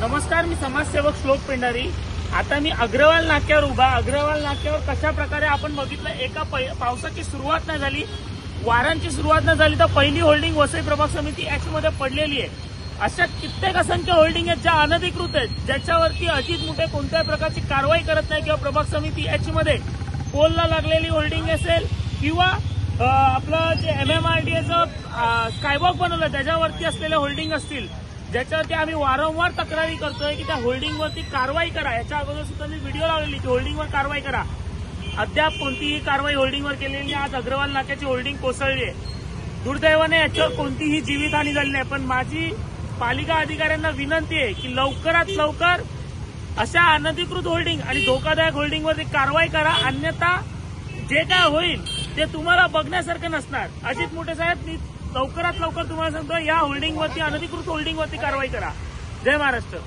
नमस्कार, मी समाजसेवक श्लोक पेंढारी। आता मी अग्रवाल नाक्यावर उभा। अग्रवाल नाक्यावर कशा प्रकारे आपण बघितलं, एका पावसाची सुरुवात नाही झाली, वारांची सुरुवात नाही झाली, तर पहिली होल्डिंग वसई प्रभाग समिती एक्ट मध्ये पडलेली आहे। अशा कित्येक असंख्य होल्डिंग आहेत ज्या अनधिकृत आहेत, ज्याच्यावरती अजित मुठे कोणत्याही प्रकारची कारवाई करत नाही, किंवा प्रभाग समिती एक्ट मध्ये पोलला लागलेली होल्डिंग असेल, किंवा आपलं जे MMRDAचं स्कायवॉक बनवलं त्याच्यावरती असलेले होल्डिंग असतील, ज्याच्यावरती आम्ही वारंवार तक्रारी करतोय की त्या होल्डिंगवरती कारवाई करा। याच्या अगोदर सुद्धा मी व्हिडिओ लावलेली की होल्डिंगवर कारवाई करा। अद्याप कोणतीही कारवाई होल्डिंगवर केलेली नाही। आज अग्रवाल नाक्याची होल्डिंग कोसळली आहे। दुर्दैवाने याच्यावर कोणतीही जीवितहानी झाली नाही, पण माझी पालिका अधिकाऱ्यांना विनंती आहे की लवकरात लवकर अशा अनधिकृत होल्डिंग आणि धोकादायक होल्डिंगवरती कारवाई करा, अन्यथा जे काय होईल ते तुम्हाला बघण्यासारखं नसणार। अजित मुठे साहेब, मी लवकरात लवकर तुम्हाला सांगतो, या होल्डिंगवरती, अनधिकृत होल्डिंगवरती कारवाई करा। जय महाराष्ट्र।